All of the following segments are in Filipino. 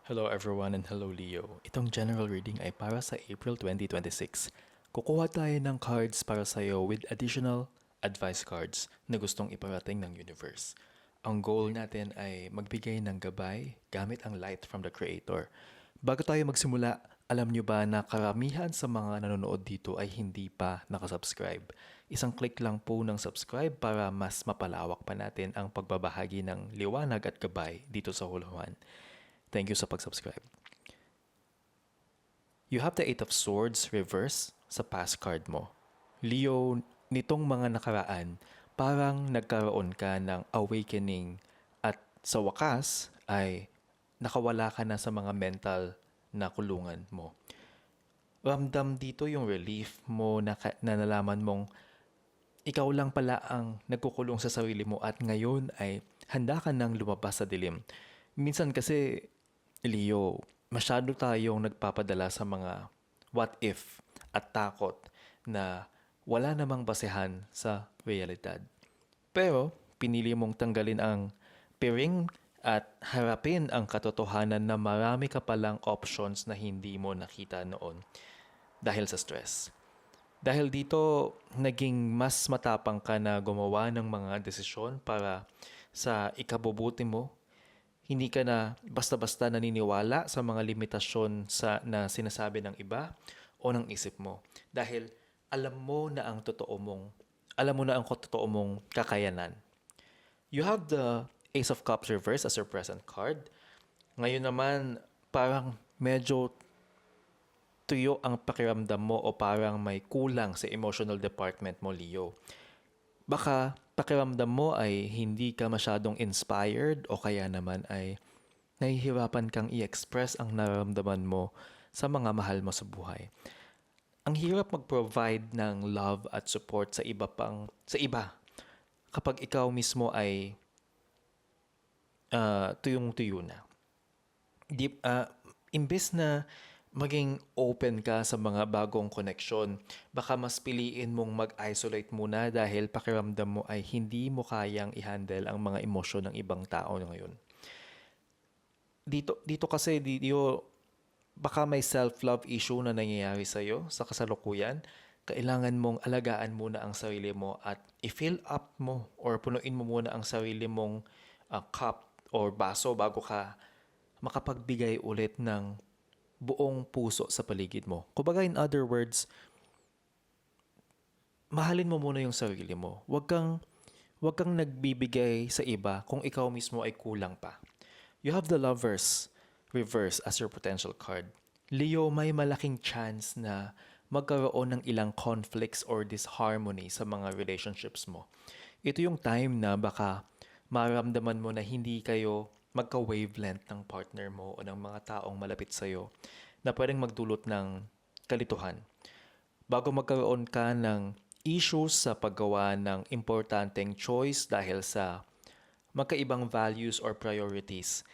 Hello everyone and hello Leo. Itong general reading ay para sa April 2026. Kukuha tayo ng cards para sa iyo with additional advice cards na gustong iparating ng universe. Ang goal natin ay magbigay ng gabay gamit ang light from the Creator. Bago tayo magsimula, alam nyo ba na karamihan sa mga nanonood dito ay hindi pa nakasubscribe? Isang click lang po ng subscribe para mas mapalawak pa natin ang pagbabahagi ng liwanag at gabay dito sa hulawan. Thank you sa pag-subscribe. You have the Eight of Swords reverse sa past card mo. Leo, nitong mga nakaraan, parang nagkaroon ka ng awakening at sa wakas ay nakawala ka na sa mga mental na kulungan mo. Ramdam dito yung relief mo na nalaman mong ikaw lang pala ang nagkukulong sa sarili mo at ngayon ay handa ka nang lumabas sa dilim. Minsan kasi, Leo, masyado tayong nagpapadala sa mga what if at takot na wala namang basehan sa realidad. Pero pinili mong tanggalin ang piring at harapin ang katotohanan na marami ka palang options na hindi mo nakita noon dahil sa stress. Dahil dito, naging mas matapang ka na gumawa ng mga desisyon para sa ikabubuti mo. Hindi ka na basta-basta naniniwala sa mga limitasyon na sinasabi ng iba o ng isip mo. Dahil alam mo na ang totoo mong kakayanan. You have the Ace of Cups reverse as your present card. Ngayon naman, parang medyo tuyo ang pakiramdam mo o parang may kulang sa emotional department mo, Leo. Baka pakiramdam mo ay hindi ka masyadong inspired o kaya naman ay nahihirapan kang i-express ang nararamdaman mo sa mga mahal mo sa buhay. Ang hirap mag-provide ng love at support sa iba kapag ikaw mismo ay tuyong-tuyo na. Imbes na maging open ka sa mga bagong koneksyon, baka mas piliin mong mag-isolate muna dahil pakiramdam mo ay hindi mo kayang i-handle ang mga emosyon ng ibang tao ngayon. Dito kasi, baka may self-love issue na nangyayari sa'yo sa kasalukuyan. Kailangan mong alagaan muna ang sarili mo at i-fill up mo or punuin mo muna ang sarili mong cup or baso bago ka makapagbigay ulit ng buong puso sa paligid mo. Kumbaga, in other words, mahalin mo muna yung sarili mo. Huwag kang nagbibigay sa iba kung ikaw mismo ay kulang pa. You have the Lovers reverse as your potential card. Leo, may malaking chance na magkaroon ng ilang conflicts or disharmony sa mga relationships mo. Ito yung time na baka maramdaman mo na hindi kayo magka-wavelength ng partner mo o ng mga taong malapit sa'yo na pwedeng magdulot ng kalituhan. Bago magkaroon ka ng issues sa paggawa ng importanteng choice dahil sa magkaibang values or priorities,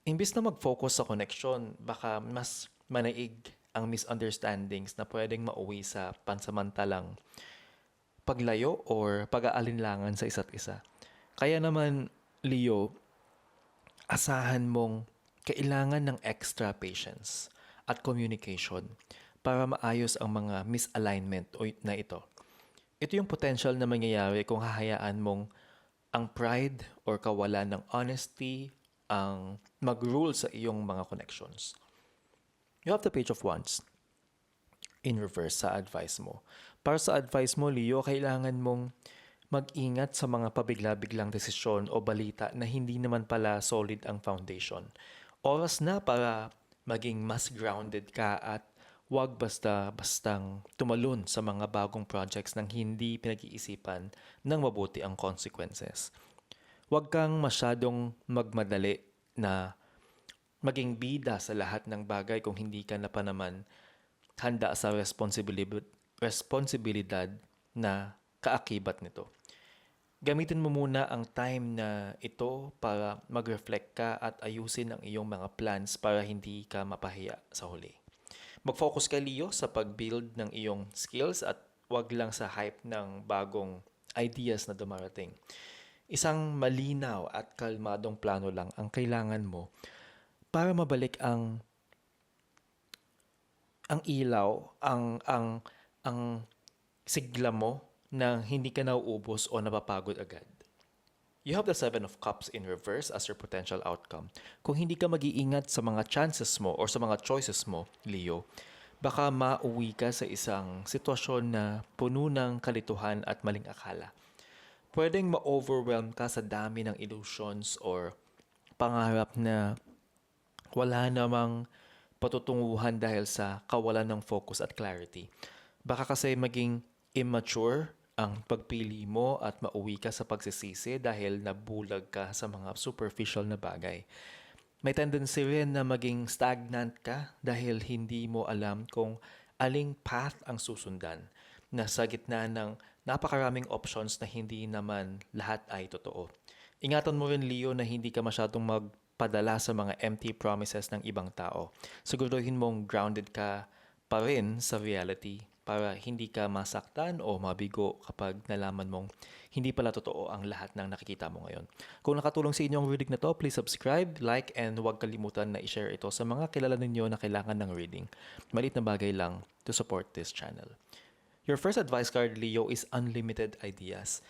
imbis na mag-focus sa connection, baka mas manaig ang misunderstandings na pwedeng mauwi sa pansamantalang paglayo or pag-aalinlangan sa isa't isa. Kaya naman, Leo, asahan mong kailangan ng extra patience at communication para maayos ang mga misalignment na ito. Ito yung potential na mangyayari kung hahayaan mong ang pride or kawalan ng honesty ang mag-rule sa iyong mga connections. You have the Page of Wands in reverse sa advice mo. Para sa advice mo, Leo, kailangan mong mag-ingat sa mga pabigla-biglang desisyon o balita na hindi naman pala solid ang foundation. Oras na para maging mas grounded ka at huwag basta-bastang tumalon sa mga bagong projects nang hindi pinag-iisipan ng mabuti ang consequences. Huwag kang masyadong magmadali na maging bida sa lahat ng bagay kung hindi ka na pa naman handa sa responsibilidad na kaakibat nito. Gamitin mo muna ang time na ito para mag-reflect ka at ayusin ang iyong mga plans para hindi ka mapahiya sa huli. Mag-focus ka, Leo, sa pag-build ng iyong skills at wag lang sa hype ng bagong ideas na dumarating. Isang malinaw at kalmadong plano lang ang kailangan mo para mabalik ang ilaw, ang sigla mo na hindi ka nauubos o napapagod agad. You have the Seven of Cups in reverse as your potential outcome. Kung hindi ka mag-iingat sa mga chances mo or sa mga choices mo, Leo, baka mauwi ka sa isang sitwasyon na puno ng kalituhan at maling akala. Pwedeng ma-overwhelm ka sa dami ng illusions or pangarap na wala namang patutunguhan dahil sa kawalan ng focus at clarity. Baka kasi maging immature ang pagpili mo at mauwi ka sa pagsisisi dahil nabulag ka sa mga superficial na bagay. May tendency rin na maging stagnant ka dahil hindi mo alam kung aling path ang susundan na sa gitna ng napakaraming options na hindi naman lahat ay totoo. Ingatan mo rin, Leo, na hindi ka masyadong magpadala sa mga empty promises ng ibang tao. Siguruhin mong grounded ka pa rin sa reality para hindi ka masaktan o mabigo kapag nalaman mong hindi pala totoo ang lahat ng nakikita mo ngayon. Kung nakatulong sa inyo ang reading na to, please subscribe, like, and huwag kalimutan na i-share ito sa mga kilala ninyo na kailangan ng reading. Maliit na bagay lang to support this channel. Your first advice card, Leo, is unlimited ideas.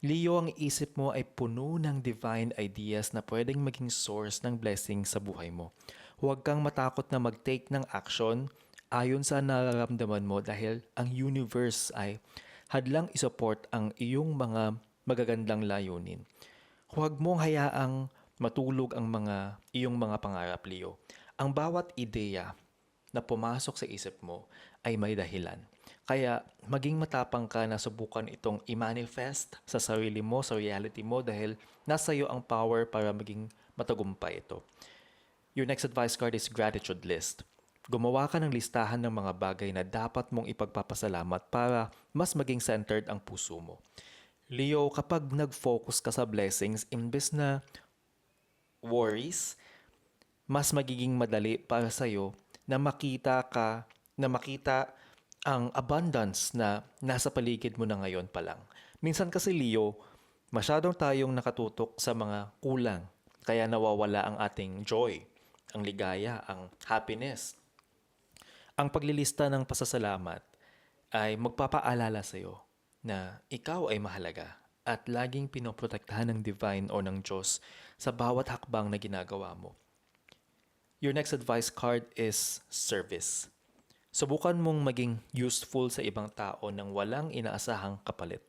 Leo, ang isip mo ay puno ng divine ideas na pwedeng maging source ng blessing sa buhay mo. Huwag kang matakot na mag-take ng action ayon sa nararamdaman mo dahil ang universe ay hadlang isupport ang iyong mga magagandang layunin. Huwag mong hayaang matulog ang iyong mga pangarap, Leo. Ang bawat ideya na pumasok sa isip mo ay may dahilan. Kaya maging matapang ka na subukan itong i-manifest sa sarili mo, sa reality mo dahil nasa iyo ang power para maging matagumpay ito. Your next advice card is gratitude list. Gumawa ka ng listahan ng mga bagay na dapat mong ipagpapasalamat para mas maging centered ang puso mo. Leo, kapag nag-focus ka sa blessings imbes na worries, mas magiging madali para sa'yo na makita ang abundance na nasa paligid mo na ngayon pa lang. Minsan kasi, Leo, masyadong tayong nakatutok sa mga kulang, kaya nawawala ang ating joy, ang ligaya, ang happiness. Ang paglilista ng pasasalamat ay magpapaalala sa iyo na ikaw ay mahalaga at laging pinoprotektahan ng divine o ng Diyos sa bawat hakbang na ginagawa mo. Your next advice card is service. Subukan mong maging useful sa ibang tao nang walang inaasahang kapalit.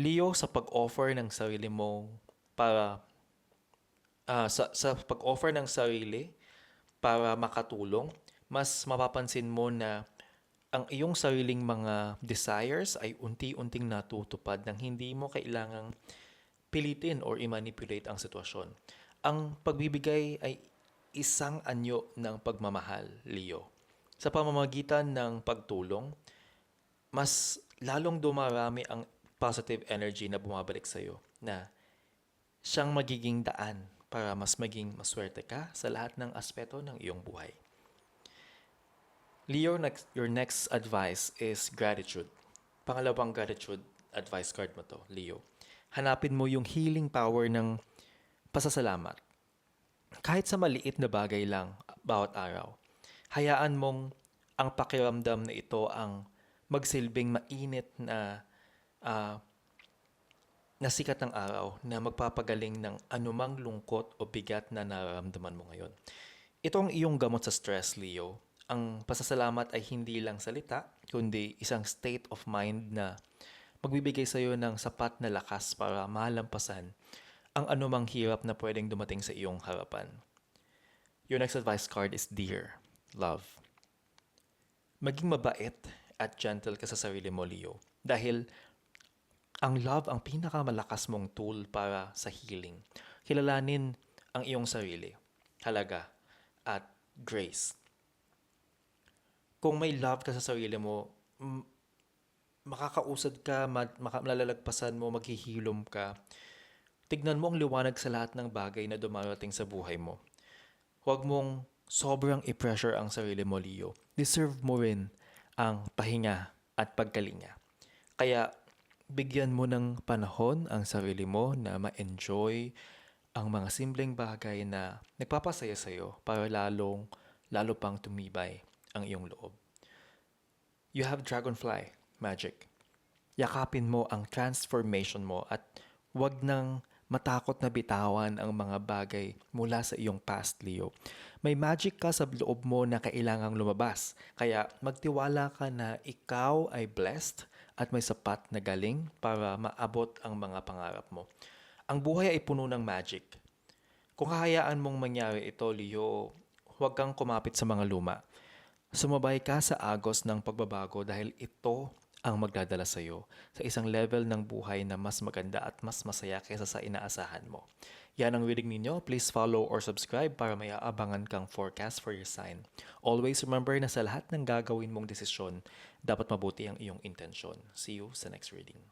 Leo, sa pag-offer ng sarili mo para sa pag-offer ng sarili para makatulong, mas mapapansin mo na ang iyong sariling mga desires ay unti-unting natutupad nang hindi mo kailangang pilitin or i-manipulate ang sitwasyon. Ang pagbibigay ay isang anyo ng pagmamahal, Leo. Sa pamamagitan ng pagtulong, mas lalong dumarami ang positive energy na bumabalik sa iyo na siyang magiging daan para mas maging maswerte ka sa lahat ng aspeto ng iyong buhay. Leo, your next advice is gratitude. Pangalawang gratitude advice card mo to, Leo. Hanapin mo yung healing power ng pasasalamat. Kahit sa maliit na bagay lang bawat araw. Hayaan mong ang pakiramdam na ito ang magsilbing mainit na sikat ng araw na magpapagaling ng anumang lungkot o bigat na nararamdaman mo ngayon. Ito ang iyong gamot sa stress, Leo. Ang pasasalamat ay hindi lang salita, kundi isang state of mind na magbibigay sa iyo ng sapat na lakas para malampasan ang anumang hirap na pwedeng dumating sa iyong harapan. Your next advice card is Dear Love. Maging mabait at gentle ka sa sarili mo, Leo. Dahil ang love ang pinakamalakas mong tool para sa healing. Kilalanin ang iyong sarili, halaga, at grace. Kung may love ka sa sarili mo, makakausad ka, malalagpasan mo, maghihilom ka. Tignan mo ang liwanag sa lahat ng bagay na dumarating sa buhay mo. Huwag mong sobrang i-pressure ang sarili mo, Leo. Deserve mo rin ang pahinga at pagkalinga. Kaya, bigyan mo ng panahon ang sarili mo na ma-enjoy ang mga simpleng bagay na nagpapasaya sa'yo para lalo pang tumibay ang iyong loob. You have dragonfly magic. Yakapin mo ang transformation mo at wag nang matakot na bitawan ang mga bagay mula sa iyong past, Leo. May magic ka sa loob mo na kailangang lumabas. Kaya magtiwala ka na ikaw ay blessed at may sapat na galing para maabot ang mga pangarap mo. Ang buhay ay puno ng magic. Kung hahayaan mong mangyari ito, Leo, huwag kang kumapit sa mga luma. Sumabay ka sa agos ng pagbabago dahil ito ang magdadala sa iyo sa isang level ng buhay na mas maganda at mas masaya kaysa sa inaasahan mo. Yan ang reading ninyo. Please follow or subscribe para may aabangan kang forecast for your sign. Always remember na sa lahat ng gagawin mong desisyon, dapat mabuti ang iyong intensyon. See you sa next reading.